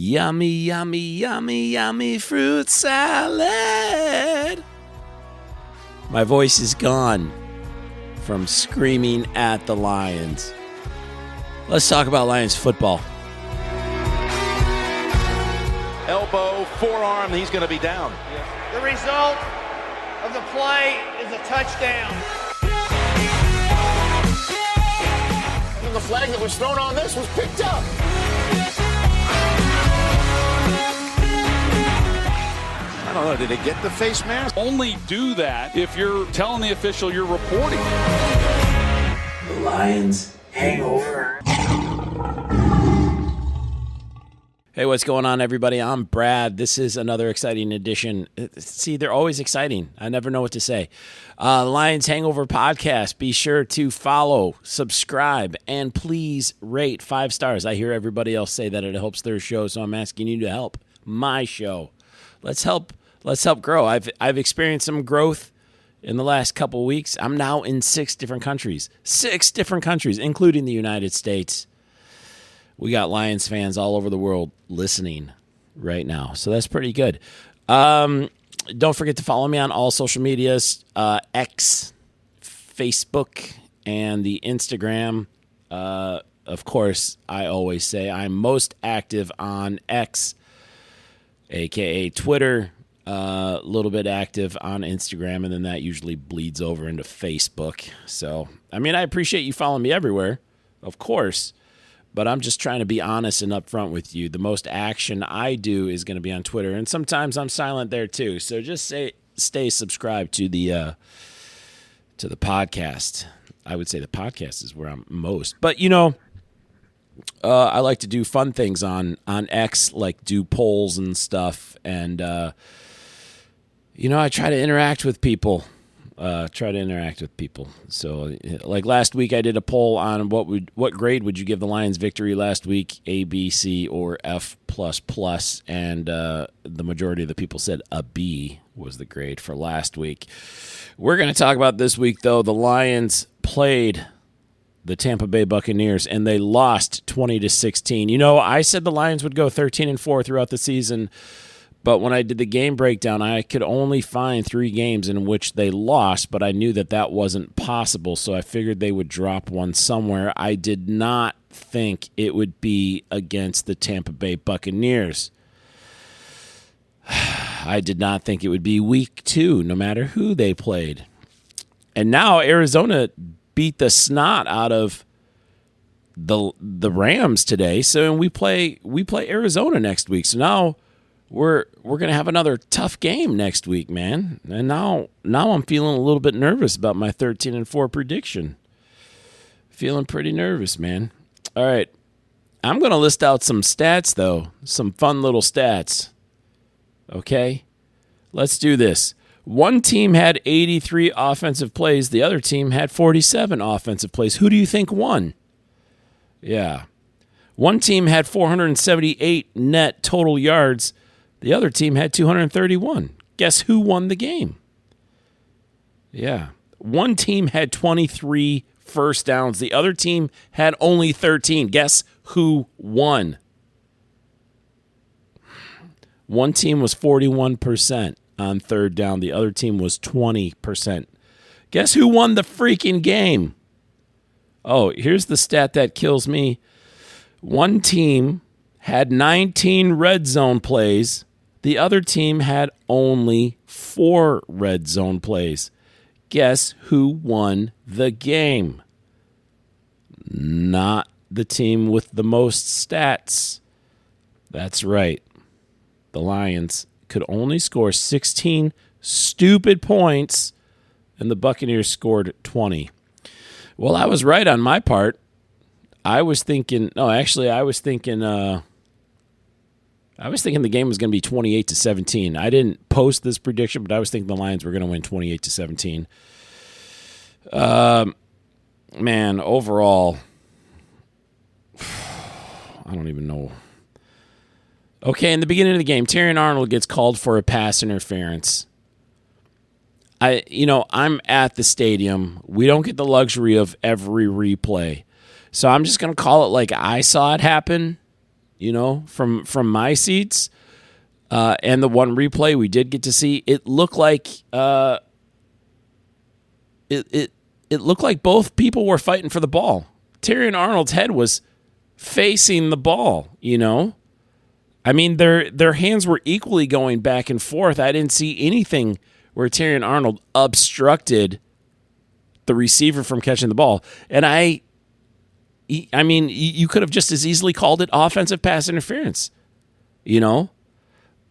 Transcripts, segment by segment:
Yummy, yummy, yummy, yummy fruit salad. My voice is gone from screaming at the Lions. Let's talk about Lions football. Elbow, forearm, he's going to be down. The result of the play is a touchdown. And the flag that was thrown on this was picked up. I don't know, did it get the face mask? Only do that if you're telling the official you're reporting. The Lions hangover. Hey, what's going on, everybody? I'm Brad. This is another exciting edition. See, they're always exciting. I never know what to say. Lions Hangover Podcast. Be sure to follow, subscribe, and please rate 5 stars. I hear everybody else say that it helps their show, so I'm asking you to help my show. Let's help grow. I've experienced some growth in the last couple weeks. I'm now in 6 different countries. 6 different countries, including the United States. We got Lions fans all over the world listening right now, so that's pretty good. Don't forget to follow me on all social medias, X, Facebook, and the Instagram. Of course, I always say I'm most active on X, a.k.a. Twitter, a little bit active on Instagram, and then that usually bleeds over into Facebook. So, I mean, I appreciate you following me everywhere, of course. But I'm just trying to be honest and upfront with you. The most action I do is going to be on Twitter, and sometimes I'm silent there too. So just stay subscribed to the podcast. I would say the podcast is where I'm most. But I like to do fun things on X, like do polls and stuff, and I try to interact with people. So, like last week, I did a poll on what grade would you give the Lions' victory last week, A, B, C, or F++, and the majority of the people said a B was the grade for last week. We're going to talk about this week, though. The Lions played the Tampa Bay Buccaneers, and they lost 20-16. I said the Lions would go 13-4 throughout the season. But when I did the game breakdown, I could only find 3 games in which they lost, but I knew that wasn't possible, so I figured they would drop one somewhere. I did not think it would be against the Tampa Bay Buccaneers. I did not think it would be week 2, no matter who they played. And now Arizona beat the snot out of the Rams today, so we play Arizona next week. So now we're going to have another tough game next week, man. And now I'm feeling a little bit nervous about my 13-4 prediction. Feeling pretty nervous, man. All right. I'm going to list out some stats, though. Some fun little stats. Okay? Let's do this. One team had 83 offensive plays. The other team had 47 offensive plays. Who do you think won? Yeah. One team had 478 net total yards. The other team had 231. Guess who won the game? Yeah. One team had 23 first downs. The other team had only 13. Guess who won? One team was 41% on third down. The other team was 20%. Guess who won the freaking game? Oh, here's the stat that kills me. One team had 19 red zone plays. The other team had only 4 red zone plays. Guess who won the game? Not the team with the most stats. That's right. The Lions could only score 16 stupid points, and the Buccaneers scored 20. Well, I was right on my part. I was thinking the game was going to be 28-17. I didn't post this prediction, but I was thinking the Lions were going to win 28-17. Man, overall, I don't even know. Okay, in the beginning of the game, Terrion Arnold gets called for a pass interference. I'm at the stadium. We don't get the luxury of every replay. So I'm just going to call it like I saw it happen. from my seats, and the one replay we did get to see, it looked like it looked like both people were fighting for the ball. Terrion Arnold's head was facing the ball, I mean, their hands were equally going back and forth. I didn't see anything where Terrion Arnold obstructed the receiver from catching the ball. And I mean, you could have just as easily called it offensive pass interference,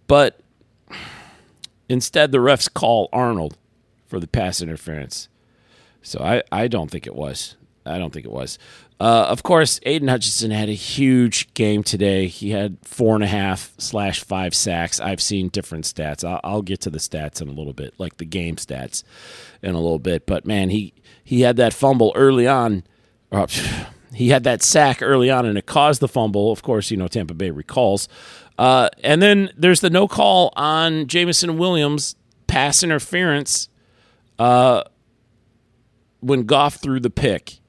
But instead, the refs call Arnold for the pass interference. So I don't think it was. Of course, Aiden Hutchinson had a huge game today. He had 4.5/5 sacks. I've seen different stats. I'll get to the stats in a little bit, like the game stats in a little bit. But, man, he had that fumble early on. He had that sack early on, and it caused the fumble. Of course, Tampa Bay recalls. And then there's the no call on Jameson Williams' pass interference when Goff threw the pick.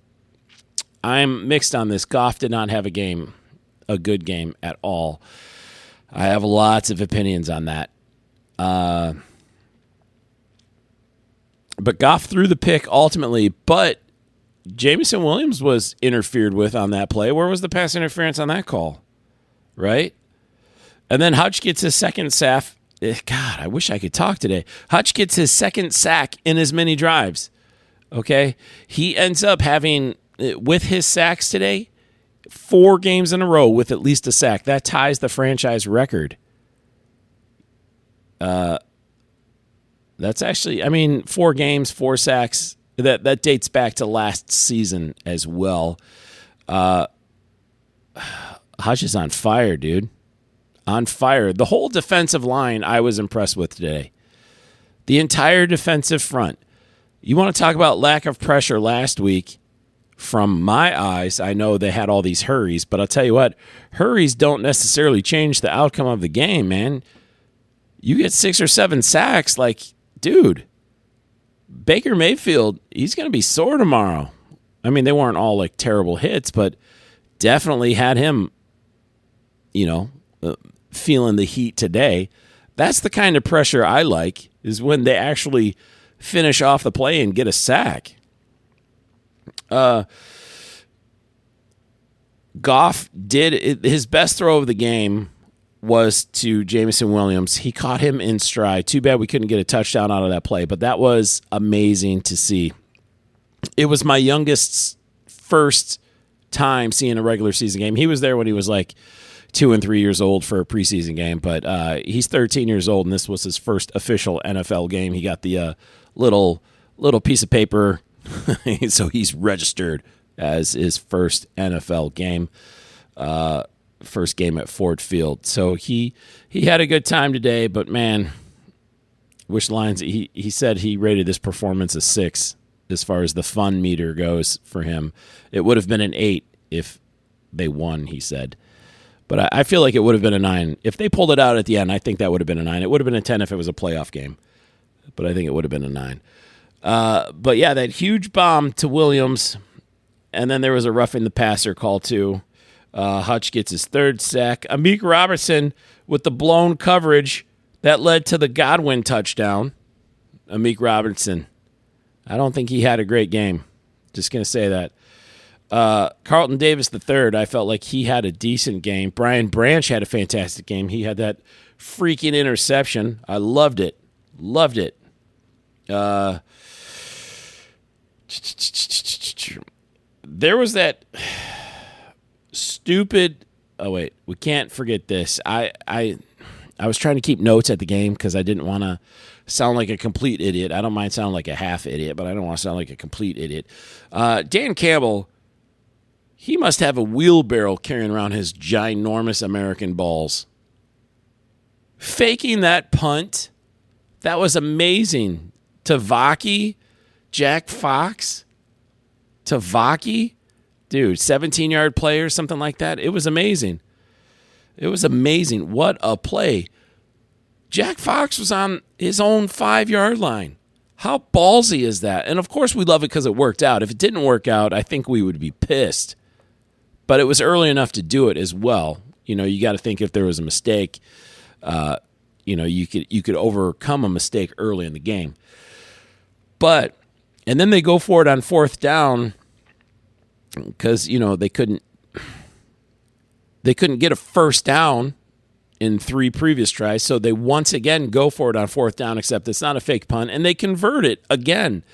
I'm mixed on this. Goff did not have a good game at all. I have lots of opinions on that. But Goff threw the pick ultimately, but Jameson Williams was interfered with on that play. Where was the pass interference on that call? Right? And then Hutch gets his second sack. God, I wish I could talk today. Hutch gets his second sack in as many drives. Okay? He ends up having, with his sacks today, 4 games in a row with at least a sack. That ties the franchise record. That's actually, 4 games, 4 sacks. That dates back to last season as well. Hutch is on fire, dude. On fire. The whole defensive line I was impressed with today. The entire defensive front. You want to talk about lack of pressure last week? From my eyes, I know they had all these hurries, but I'll tell you what, hurries don't necessarily change the outcome of the game, man. You get 6 or 7 sacks, like, dude, Baker Mayfield, he's going to be sore tomorrow. I mean, they weren't all like terrible hits, but definitely had him, feeling the heat today. That's the kind of pressure I like, is when they actually finish off the play and get a sack. Goff did his best throw of the game was to Jameson Williams. He caught him in stride. Too bad we couldn't get a touchdown out of that play, but that was amazing to see. It was my youngest's first time seeing a regular season game. He was there when he was like 2 and 3 years old for a preseason game, but he's 13 years old, and this was his first official NFL game. He got the little piece of paper, so he's registered as his first NFL game, first game at Ford Field. So he had a good time today, but man, wish Lions. He said he rated this performance a 6 as far as the fun meter goes for him. It would have been an 8 if they won, he said. But I feel like it would have been a 9. If they pulled it out at the end, I think that would have been a 9. It would have been a 10 if it was a playoff game. But I think it would have been a 9. But yeah, that huge bomb to Williams, and then there was a roughing the passer call too. Hutch gets his 3rd sack. Amik Robertson with the blown coverage that led to the Godwin touchdown. Amik Robertson. I don't think he had a great game. Just going to say that. Carlton Davis III, I felt like he had a decent game. Brian Branch had a fantastic game. He had that freaking interception. I loved it. There was that stupid. Oh wait, we can't forget this. I was trying to keep notes at the game because I didn't want to sound like a complete idiot. I don't mind sounding like a half idiot, but I don't want to sound like a complete idiot. Dan Campbell, he must have a wheelbarrow carrying around his ginormous American balls. Faking that punt, that was amazing. Tavaki, Jack Fox, Tavaki, dude, 17-yard play or something like that. It was amazing. What a play. Jack Fox was on his own 5-yard line. How ballsy is that? And, of course, we love it because it worked out. If it didn't work out, I think we would be pissed. But it was early enough to do it as well. You got to think if there was a mistake, you could overcome a mistake early in the game. And then they go for it on fourth down because, they couldn't get a first down in 3 previous tries. So they once again go for it on fourth down, except it's not a fake punt, and they convert it again.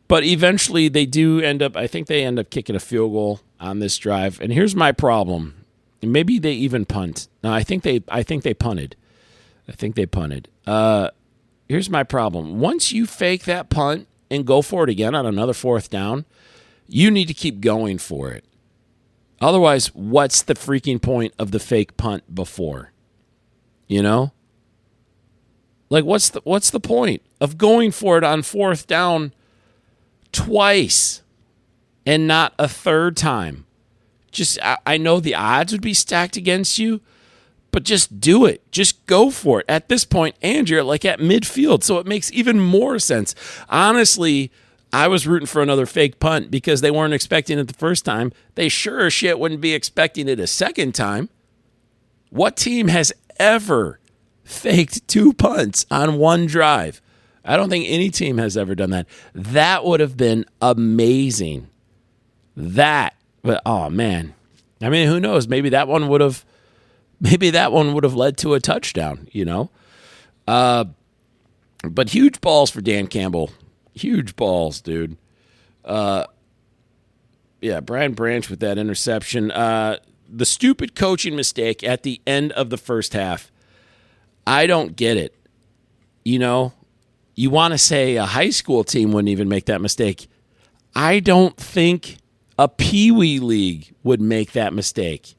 But eventually they do end up kicking a field goal on this drive. And here's my problem. Maybe they even punt. No, I think they punted. Here's my problem. Once you fake that punt and go for it again on another fourth down, you need to keep going for it. Otherwise, what's the freaking point of the fake punt before? Like what's the point of going for it on fourth down twice and not a third time? I know the odds would be stacked against you, but just do it. Just go for it. At this point, and you're like at midfield, so it makes even more sense. Honestly, I was rooting for another fake punt because they weren't expecting it the first time. They sure as shit wouldn't be expecting it a second time. What team has ever faked 2 punts on one drive? I don't think any team has ever done that. That would have been amazing. But oh man. I mean, who knows? Maybe that one would have led to a touchdown, But huge balls for Dan Campbell. Huge balls, dude. Brian Branch with that interception. The stupid coaching mistake at the end of the first half. I don't get it. You want to say a high school team wouldn't even make that mistake. I don't think a Pee-wee league would make that mistake.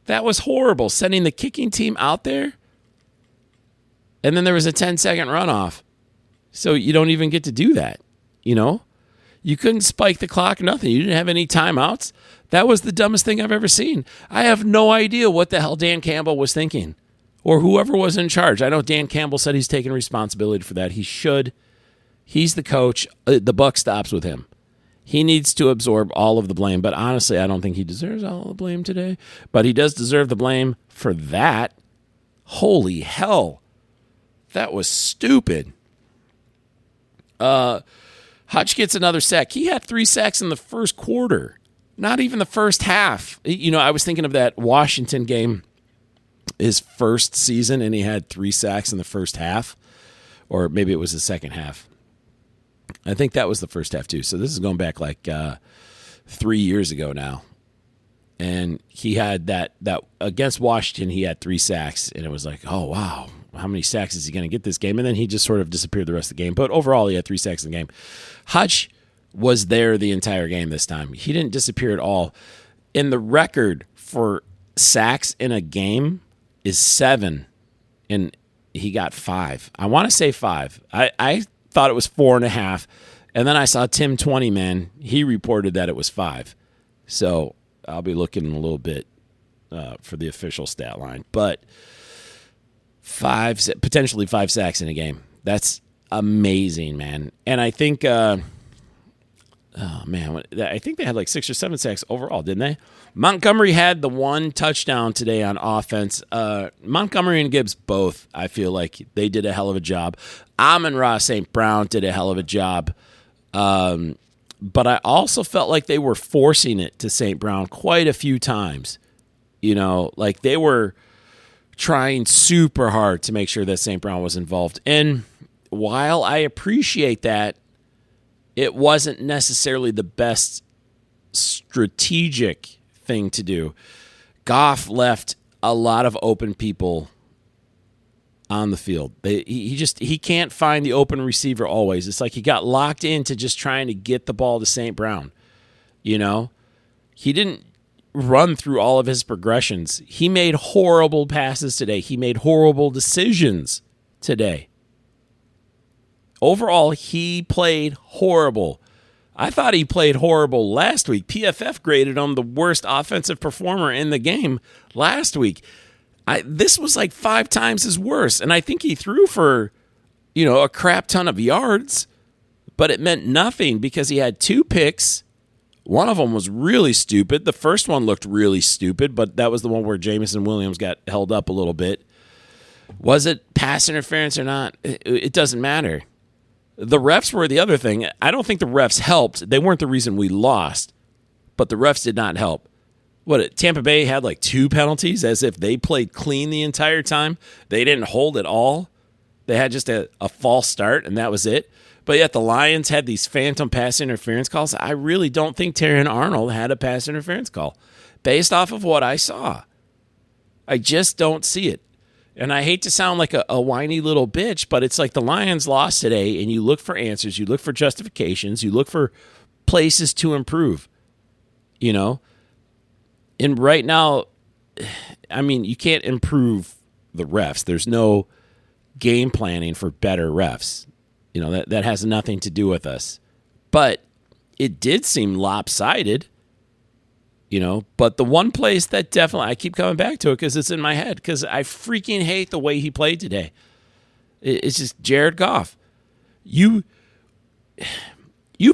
That was horrible, sending the kicking team out there. And then there was a 10-second runoff. So you don't even get to do that, You couldn't spike the clock, nothing. You didn't have any timeouts. That was the dumbest thing I've ever seen. I have no idea what the hell Dan Campbell was thinking or whoever was in charge. I know Dan Campbell said he's taking responsibility for that. He should. He's the coach. The buck stops with him. He needs to absorb all of the blame. But honestly, I don't think he deserves all the blame today. But he does deserve the blame for that. Holy hell. That was stupid. Hutch gets another sack. He had 3 sacks in the first quarter. Not even the first half. I was thinking of that Washington game, his first season, and he had 3 sacks in the first half. Or maybe it was the second half. I think that was the first half, too. So this is going back like 3 years ago now. And he had that against Washington, he had 3 sacks. And it was like, oh, wow, how many sacks is he going to get this game? And then he just sort of disappeared the rest of the game. But overall, he had 3 sacks in the game. Hutch was there the entire game this time. He didn't disappear at all. And the record for sacks in a game is 7. And he got 5. I want to say 5. I thought it was 4.5. And then I saw Tim 20-man. He reported that it was 5. So I'll be looking in a little bit for the official stat line. But potentially 5 sacks in a game. That's amazing, man. And I think, I think they had like 6 or 7 sacks overall, didn't they? Montgomery had the 1 touchdown today on offense. Montgomery and Gibbs both, I feel like they did a hell of a job. Amon-Ra St. Brown did a hell of a job. But I also felt like they were forcing it to St. Brown quite a few times. Like they were trying super hard to make sure that St. Brown was involved. And while I appreciate that, it wasn't necessarily the best strategic thing to do. Goff left a lot of open people on the field. He can't find the open receiver always. It's like he got locked into just trying to get the ball to St. Brown. He didn't run through all of his progressions. He made horrible passes today. He made horrible decisions today. Overall, he played horrible. I thought he played horrible last week. PFF graded him the worst offensive performer in the game last week. This was like 5 times his worst, and I think he threw for, a crap ton of yards, but it meant nothing because he had 2 picks, One of them was really stupid. The first one looked really stupid, but that was the one where Jamison Williams got held up a little bit. Was it pass interference or not? It doesn't matter. The refs were the other thing. I don't think the refs helped. They weren't the reason we lost, but the refs did not help. Tampa Bay had like 2 penalties as if they played clean the entire time. They didn't hold at all. They had just a false start, and that was it. But yet the Lions had these phantom pass interference calls. I really don't think Terrion Arnold had a pass interference call based off of what I saw. I just don't see it. And I hate to sound like a whiny little bitch, but it's like the Lions lost today, and you look for answers, you look for justifications, you look for places to improve, you know? And right now, I mean, you can't improve the refs. There's no game planning for better refs. You know, that has nothing to do with us. But it did seem lopsided. You know, but the one place that definitely, I keep coming back to it because it's in my head, because I freaking hate the way he played today. It's just Jared Goff. You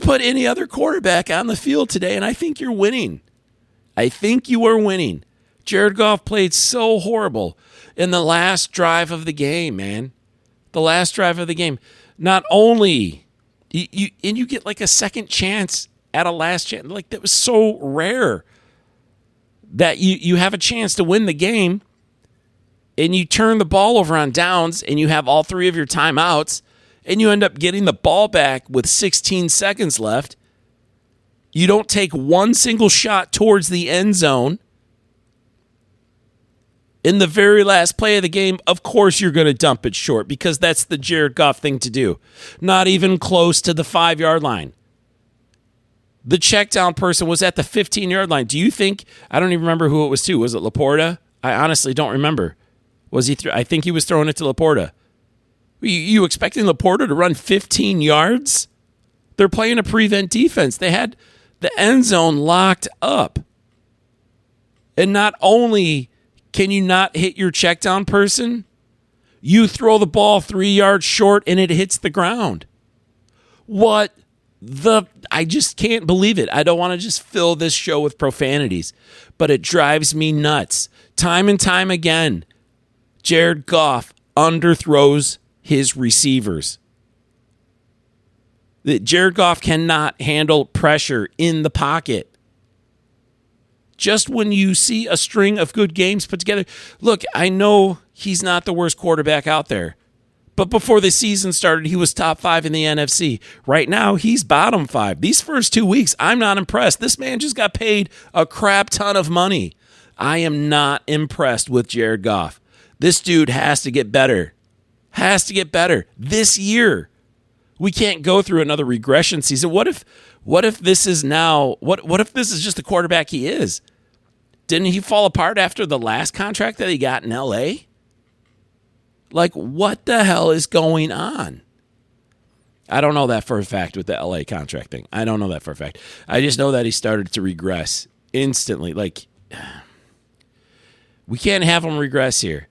put any other quarterback on the field today, and I think you're winning. I think you are winning. Jared Goff played so horrible in the last drive of the game, man. The last drive of the game. Not only, you get like a second chance at a last chance. Like, that was so rare. That you have a chance to win the game, and you turn the ball over on downs, and you have all 3 of your timeouts, and you end up getting the ball back with 16 seconds left. You don't take one single shot towards the end zone. In the very last play of the game, of course you're going to dump it short, because that's the Jared Goff thing to do. Not even close to the 5-yard line. The check down person was at the 15-yard line. Do you think, I don't even remember who it was to. Was it Laporta? I honestly don't remember. Was he? I think he was throwing it to Laporta. You expecting Laporta to run 15 yards? They're playing a prevent defense. They had the end zone locked up. And not only can you not hit your check down person, you throw the ball 3 yards short and it hits the ground. I just can't believe it. I don't want to just fill this show with profanities, but it drives me nuts. Time and time again, Jared Goff underthrows his receivers. Jared Goff cannot handle pressure in the pocket. Just when you see a string of good games put together, look, I know he's not the worst quarterback out there. But before the season started, he was top 5 in the NFC. Right now, he's bottom 5. These first 2 weeks, I'm not impressed. This man just got paid a crap ton of money. I am not impressed with Jared Goff. This dude has to get better. Has to get better this year. We can't go through another regression season. What if this is now? What if this is just the quarterback he is? Didn't he fall apart after the last contract that he got in L.A.? Like, what the hell is going on? I don't know that for a fact with the LA contract thing. I don't know that for a fact. I just know that he started to regress instantly. Like, we can't have him regress here.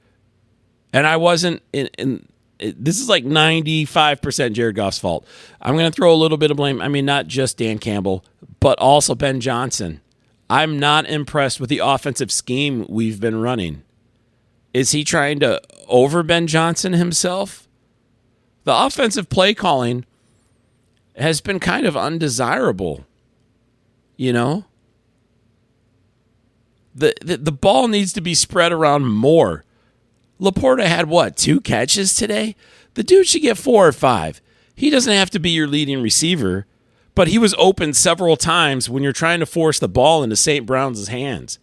And I wasn't this is like 95% Jared Goff's fault. I'm going to throw a little bit of blame. I mean, not just Dan Campbell, but also Ben Johnson. I'm not impressed with the offensive scheme we've been running. Is he trying to over Ben Johnson himself? The offensive play calling has been kind of undesirable, you know? The ball needs to be spread around more. Laporta had, 2 catches today? The dude should get 4 or 5. He doesn't have to be your leading receiver, but he was open several times when you're trying to force the ball into St. Brown's hands,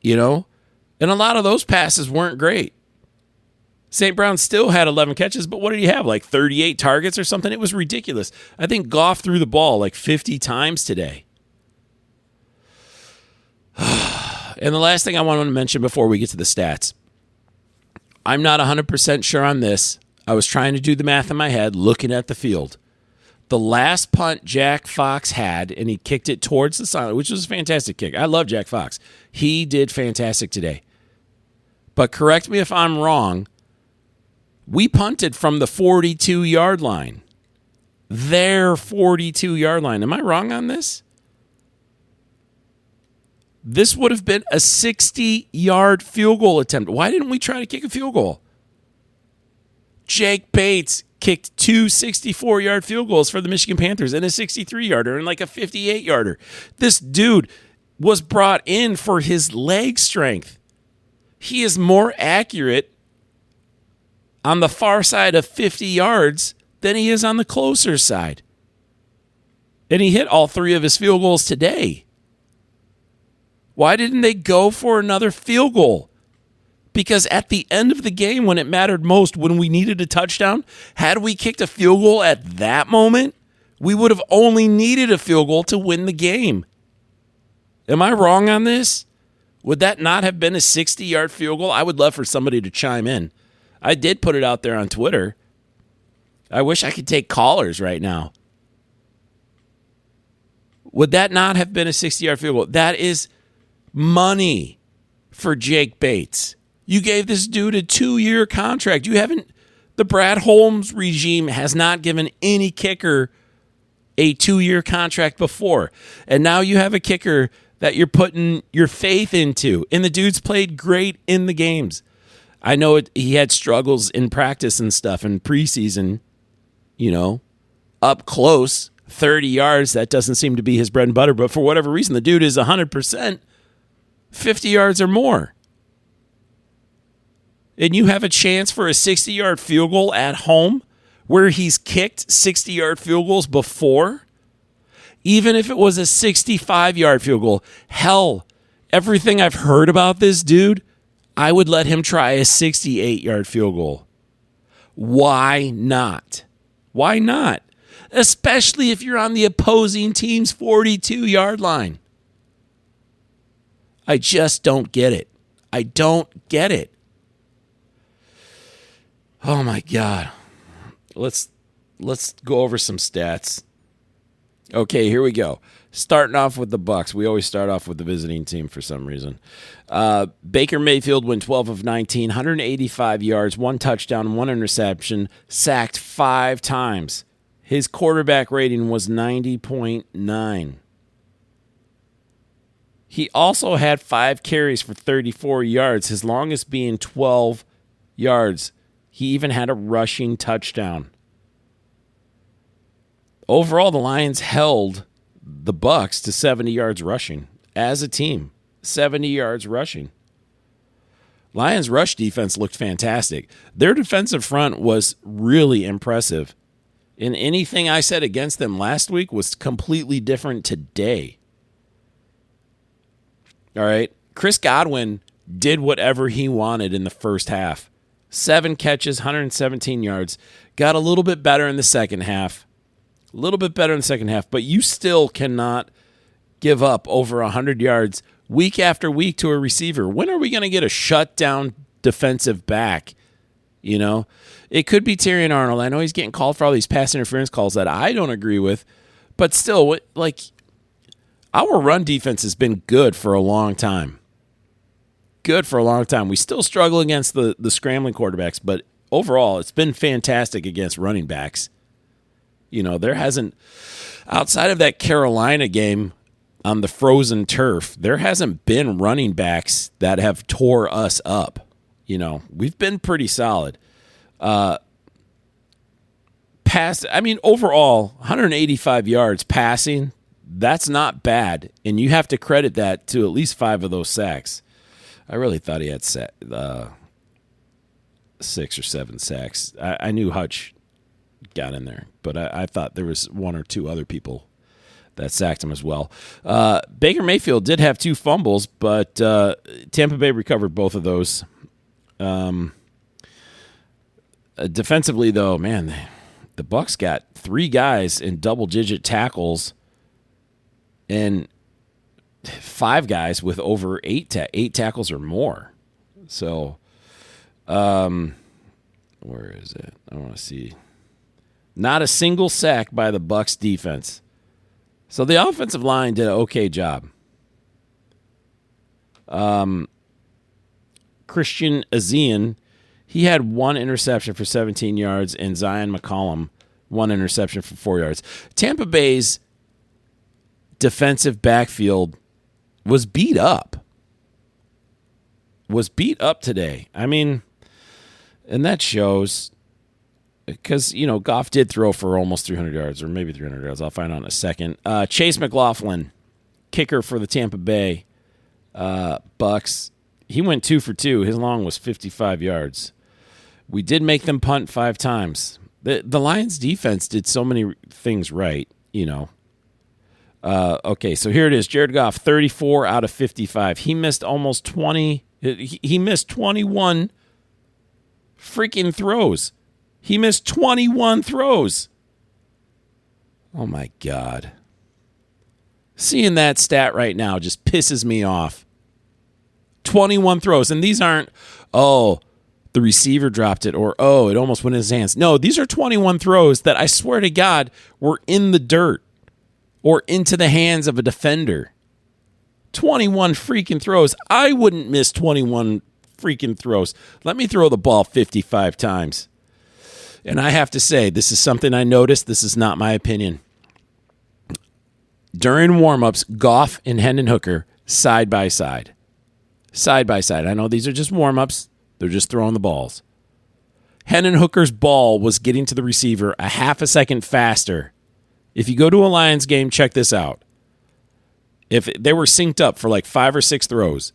you know? And a lot of those passes weren't great. St. Brown still had 11 catches, but what did he have, like 38 targets or something? It was ridiculous. I think Goff threw the ball like 50 times today. And the last thing I want to mention before we get to the stats, I'm not 100% sure on this. I was trying to do the math in my head, looking at the field. The last punt Jack Fox had, and he kicked it towards the sideline, which was a fantastic kick. I love Jack Fox. He did fantastic today. But correct me if I'm wrong, we punted from the 42-yard line. Their 42-yard line. Am I wrong on this? this would have been a 60-yard field goal attempt. Why didn't we try to kick a field goal? Jake Bates kicked 2 64-yard field goals for the Michigan Panthers and a 63-yarder and like a 58-yarder. This dude was brought in for his leg strength. He is more accurate on the far side of 50 yards than he is on the closer side. And he hit all 3 of his field goals today. Why didn't they go for another field goal? Because at the end of the game, when it mattered most, when we needed a touchdown, had we kicked a field goal at that moment, we would have only needed a field goal to win the game. Am I wrong on this? Would that not have been a 60-yard field goal? I would love for somebody to chime in. I did put it out there on Twitter. I wish I could take callers right now. Would that not have been a 60-yard field goal? That is money for Jake Bates. You gave this dude a 2-year contract. The Brad Holmes regime has not given any kicker a 2-year contract before. And now you have a kicker that you're putting your faith into. And the dude's played great in the games. I know he had struggles in practice and stuff in preseason, up close, 30 yards. That doesn't seem to be his bread and butter. But for whatever reason, the dude is 100%, 50 yards or more. And you have a chance for a 60-yard field goal at home where he's kicked 60-yard field goals before? Even if it was a 65-yard field goal, hell, everything I've heard about this dude, I would let him try a 68-yard field goal. Why not? Why not? Especially if you're on the opposing team's 42-yard line. I just don't get it. I don't get it. Oh my God. Let's go over some stats. Okay, here we go. Starting off with the Bucs. We always start off with the visiting team for some reason. Baker Mayfield went 12 of 19, 185 yards, 1 touchdown, 1 interception, sacked 5 times. His quarterback rating was 90.9. He also had 5 carries for 34 yards, his longest being 12 yards. He even had a rushing touchdown. Overall, the Lions held the Bucs to 70 yards rushing as a team. 70 yards rushing. Lions' rush defense looked fantastic. Their defensive front was really impressive. And anything I said against them last week was completely different today. All right. Chris Godwin did whatever he wanted in the first half. 7 catches, 117 yards. Got a little bit better in the second half. But you still cannot give up over 100 yards week after week to a receiver. When are we going to get a shutdown defensive back? It could be Terrion Arnold. I know he's getting called for all these pass interference calls that I don't agree with. But still, our run defense has been good for a long time. We still struggle against the scrambling quarterbacks, but overall, it's been fantastic against running backs. There hasn't, outside of that Carolina game on the frozen turf, there hasn't been running backs that have tore us up. We've been pretty solid. Overall, 185 yards passing, that's not bad. And you have to credit that to at least 5 of those sacks. I really thought he had 6 or 7 sacks. I knew Hutch got in there, but I thought there was 1 or 2 other people that sacked him as well. Baker Mayfield did have 2 fumbles, but Tampa Bay recovered both of those. Defensively, though, man, the Bucs got 3 guys in double-digit tackles and 5 guys with over 8 tackles or more. So, where is it? I want to see. Not a single sack by the Bucs defense. So the offensive line did an okay job. Christian Azian, he had 1 interception for 17 yards, and Zion McCollum, 1 interception for 4 yards. Tampa Bay's defensive backfield was beat up. Was beat up today. I mean, and that shows because, Goff did throw for almost 300 yards or maybe 300 yards. I'll find out in a second. Chase McLaughlin, kicker for the Tampa Bay Bucs. He went 2 for 2. His long was 55 yards. We did make them punt 5 times. The Lions defense did so many things right, Okay, so here it is. Jared Goff, 34 out of 55. He missed almost 20. He missed 21 freaking throws. He missed 21 throws. Oh, my God. Seeing that stat right now just pisses me off. 21 throws. And these aren't, the receiver dropped it, or, it almost went in his hands. No, these are 21 throws that I swear to God were in the dirt or into the hands of a defender. 21 freaking throws. I wouldn't miss 21 freaking throws. Let me throw the ball 55 times. And I have to say, this is something I noticed. This is not my opinion. During warmups, Goff and Hendon Hooker side by side. Side by side. I know these are just warmups. They're just throwing the balls. Hendon Hooker's ball was getting to the receiver a half a second faster. If you go to a Lions game, check this out. If they were synced up for like 5 or 6 throws,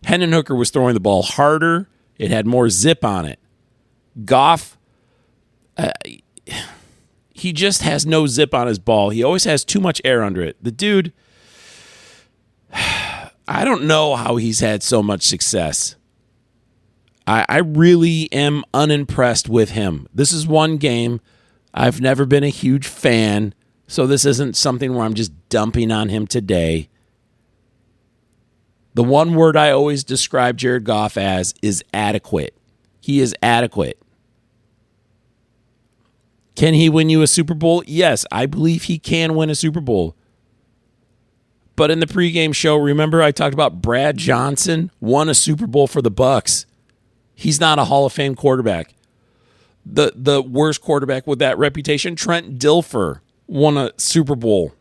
Hendon Hooker was throwing the ball harder. It had more zip on it. Goff, he just has no zip on his ball. He always has too much air under it. The dude, I don't know how he's had so much success. I really am unimpressed with him. This is one game. I've never been a huge fan, so this isn't something where I'm just dumping on him today. The one word I always describe Jared Goff as is adequate. He is adequate. Can he win you a Super Bowl? Yes, I believe he can win a Super Bowl. But in the pregame show, remember I talked about Brad Johnson won a Super Bowl for the Bucs. He's not a Hall of Fame quarterback. The worst quarterback with that reputation, Trent Dilfer, won a Super Bowl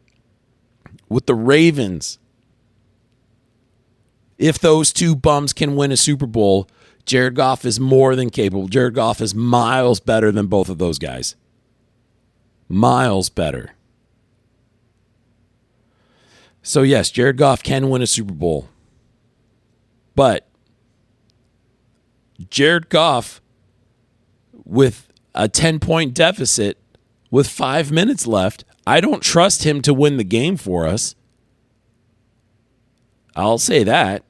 with the Ravens. If those two bums can win a Super Bowl, Jared Goff is more than capable. Jared Goff is miles better than both of those guys. Miles better. So yes, Jared Goff can win a Super Bowl. But Jared Goff, with a 10-point deficit, with 5 minutes left, I don't trust him to win the game for us. I'll say that.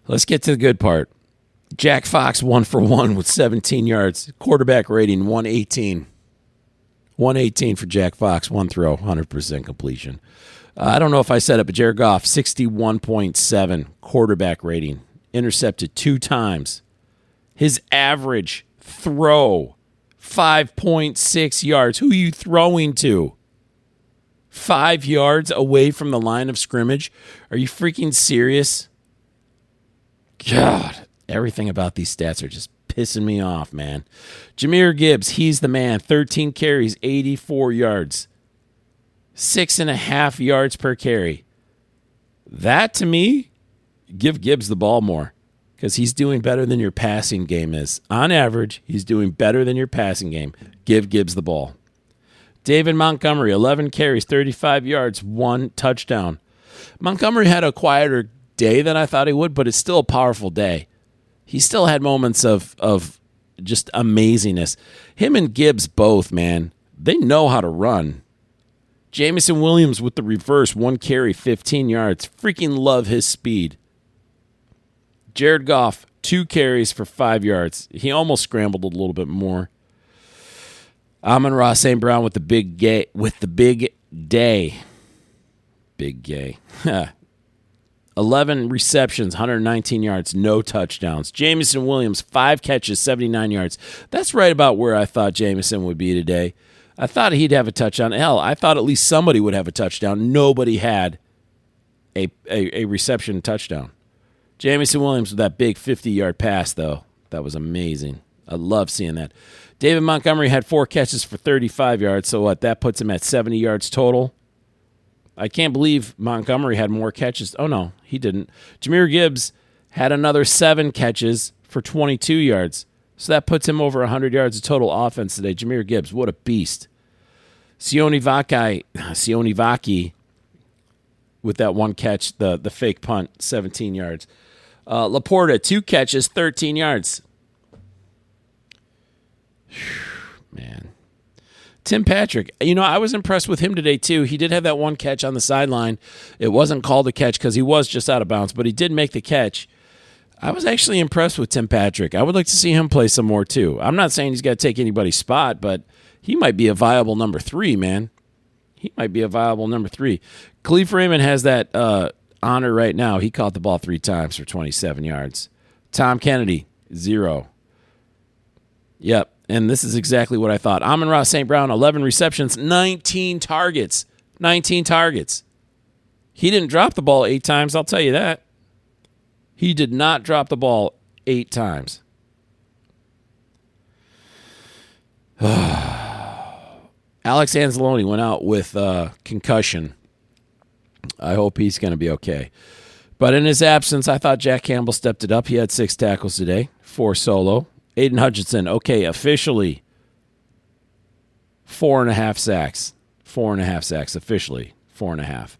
Let's get to the good part. Jack Fox 1 for 1 with 17 yards. Quarterback rating 118. 118 for Jack Fox. 1 throw, 100% completion. I don't know if I said it, but Jared Goff, 61.7 quarterback rating. Intercepted 2 times. His average throw, 5.6 yards. Who are you throwing to? 5 yards away from the line of scrimmage? Are you freaking serious? God, everything about these stats are just pissing me off, man. Jahmyr Gibbs, he's the man. 13 carries, 84 yards. 6.5 yards per carry. That, to me, give Gibbs the ball more because he's doing better than your passing game is. On average, he's doing better than your passing game. Give Gibbs the ball. David Montgomery, 11 carries, 35 yards, 1 touchdown. Montgomery had a quieter day than I thought he would, but it's still a powerful day. He still had moments of just amazingness. Him and Gibbs both, man, they know how to run. Jamison Williams with the reverse, 1 carry, 15 yards. Freaking love his speed. Jared Goff, 2 carries for 5 yards. He almost scrambled a little bit more. Amon-Ra St. Brown with the big day. Big gay. 11 receptions, 119 yards, no touchdowns. Jamison Williams, 5 catches, 79 yards. That's right about where I thought Jamison would be today. I thought he'd have a touchdown. Hell, I thought at least somebody would have a touchdown. Nobody had a reception touchdown. Jamison Williams with that big 50-yard pass, though. That was amazing. I love seeing that. David Montgomery had 4 catches for 35 yards. So what? That puts him at 70 yards total. I can't believe Montgomery had more catches. Oh, no, he didn't. Jahmyr Gibbs had another 7 catches for 22 yards. So that puts him over 100 yards of total offense today. Jahmyr Gibbs, what a beast. Sione Vaki with that 1 catch, the fake punt, 17 yards. Laporta, 2 catches, 13 yards. Man. Tim Patrick, I was impressed with him today too. He did have that 1 catch on the sideline. It wasn't called a catch because he was just out of bounds, but he did make the catch. I was actually impressed with Tim Patrick. I would like to see him play some more too. I'm not saying he's got to take anybody's spot, but he might be a viable number 3, man. He might be a viable number 3. Khalif Raymond has that honor right now. He caught the ball 3 times for 27 yards. Tom Kennedy, 0. Yep. And this is exactly what I thought. Amon-Ra St. Brown, 11 receptions, 19 targets. 19 targets. He didn't drop the ball 8 times, I'll tell you that. He did not drop the ball 8 times. Alex Anzalone went out with concussion. I hope he's going to be okay. But in his absence, I thought Jack Campbell stepped it up. He had 6 tackles today, 4 solo. Aiden Hutchinson, okay, officially 4.5 sacks. 4.5 sacks, officially 4.5.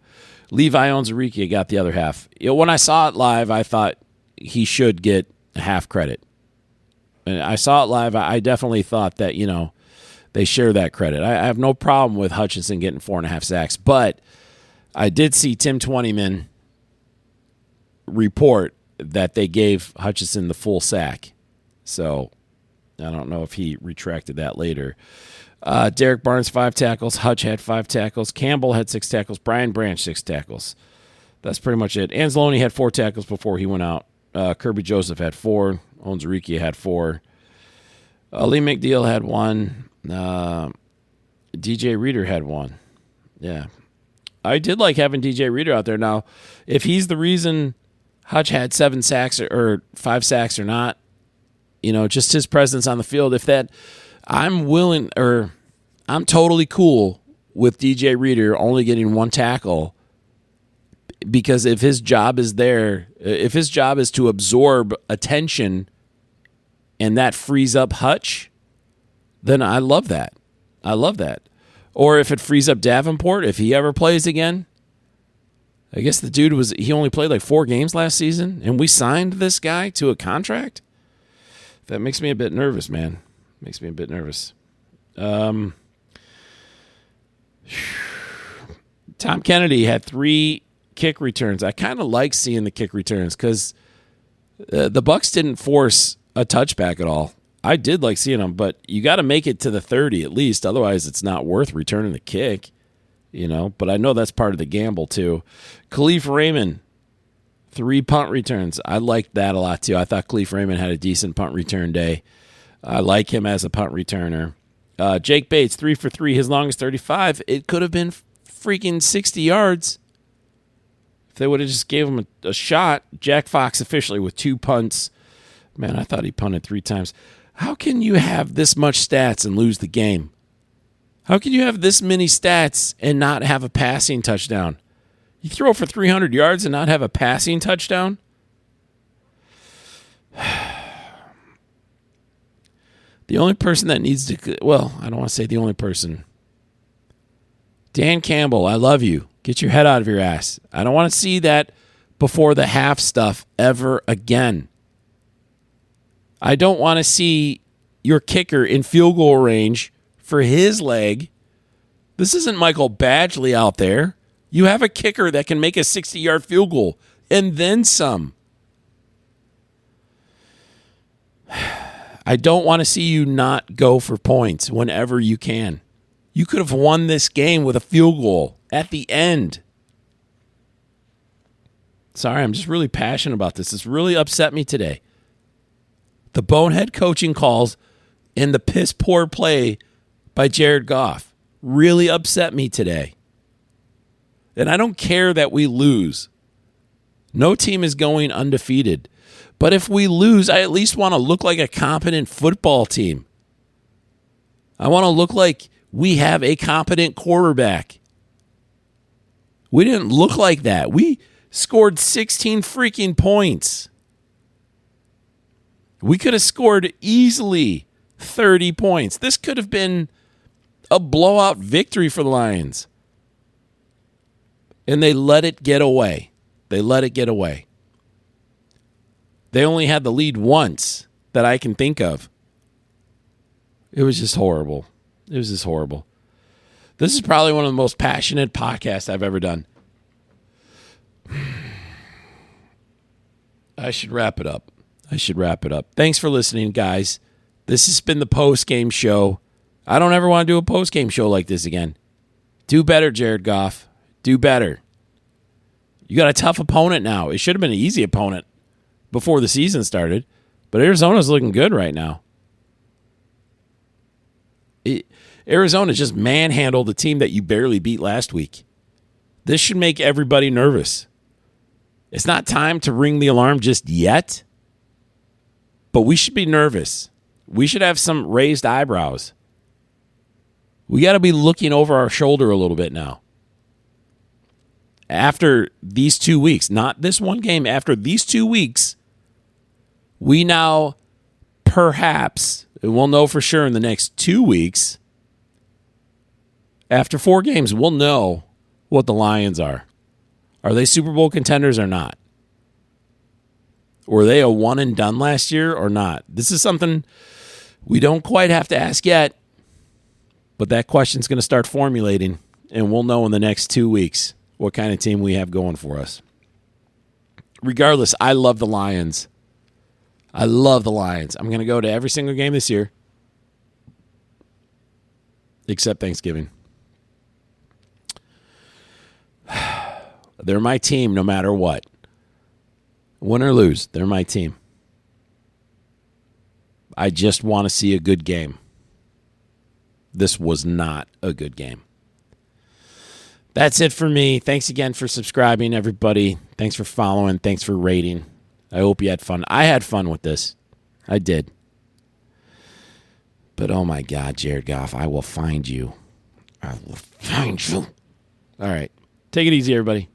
Levi Onwuzurike got the other half. When I saw it live, I thought he should get half credit. And I saw it live. I definitely thought that, they share that credit. I have no problem with Hutchinson getting 4.5 sacks, but I did see Tim Twentyman report that they gave Hutchinson the full sack. So I don't know if he retracted that later. Derek Barnes, 5 tackles. Hutch had 5 tackles. Campbell had 6 tackles. Brian Branch, 6 tackles. That's pretty much it. Anzalone had 4 tackles before he went out. Kirby Joseph had 4. Onwuzurike had 4. Lee McDeal had 1. DJ Reader had 1. Yeah. I did like having DJ Reader out there. Now, if he's the reason Hutch had 7 sacks or 5 sacks or not, just his presence on the field, I'm totally cool with DJ Reader only getting 1 tackle, because if his job is to absorb attention and that frees up Hutch, then I love that. Or if it frees up Davenport, if he ever plays again. I guess the dude he only played like 4 games last season, and we signed this guy to a contract? That makes me a bit nervous, man. Makes me a bit nervous. Tom Kennedy had 3 kick returns. I kind of like seeing the kick returns because the Bucs didn't force a touchback at all. I did like seeing them, but you got to make it to the 30 at least. Otherwise, it's not worth returning the kick, But I know that's part of the gamble, too. Khalif Raymond, 3 punt returns. I liked that a lot, too. I thought Khalif Raymond had a decent punt return day. I like him as a punt returner. Jake Bates, 3 for 3, his longest 35. It could have been freaking 60 yards if they would have just gave him a shot. Jack Fox officially with 2 punts. Man, I thought he punted 3 times. How can you have this much stats and lose the game? How can you have this many stats and not have a passing touchdown? You throw for 300 yards and not have a passing touchdown? The only person that needs to... Well, I don't want to say the only person. Dan Campbell, I love you. Get your head out of your ass. I don't want to see that before the half stuff ever again. I don't want to see your kicker in field goal range for his leg. This isn't Michael Badgley out there. You have a kicker that can make a 60-yard field goal and then some. I don't want to see you not go for points whenever you can. You could have won this game with a field goal at the end. Sorry, I'm just really passionate about this. This really upset me today. The bonehead coaching calls and the piss-poor play by Jared Goff really upset me today. And I don't care that we lose. No team is going undefeated. But if we lose, I at least want to look like a competent football team. I want to look like we have a competent quarterback. We didn't look like that. We scored 16 freaking points. We could have scored easily 30 points. This could have been a blowout victory for the Lions. And they let it get away. They only had the lead once that I can think of. It was just horrible. This is probably one of the most passionate podcasts I've ever done. I should wrap it up. Thanks for listening, guys. This has been the post-game show. I don't ever want to do a post-game show like this again. Do better, Jared Goff. Do better. You got a tough opponent now. It should have been an easy opponent before the season started, but Arizona's looking good right now. Arizona just manhandled the team that you barely beat last week. This should make everybody nervous. It's not time to ring the alarm just yet, but we should be nervous. We should have some raised eyebrows. We got to be looking over our shoulder a little bit now. After these 2 weeks, not this one game, after these 2 weeks, we now perhaps, and we'll know for sure in the next 2 weeks, after 4 games, we'll know what the Lions are. Are they Super Bowl contenders or not? Were they a one and done last year or not? This is something we don't quite have to ask yet, but that question's going to start formulating, and we'll know in the next 2 weeks what kind of team we have going for us. Regardless, I love the Lions. I'm going to go to every single game this year, except Thanksgiving. They're my team no matter what. Win or lose, they're my team. I just want to see a good game. This was not a good game. That's it for me. Thanks again for subscribing, everybody. Thanks for following. Thanks for rating. I hope you had fun. I had fun with this. I did. But oh my God, Jared Goff, I will find you. I will find you. All right. Take it easy, everybody.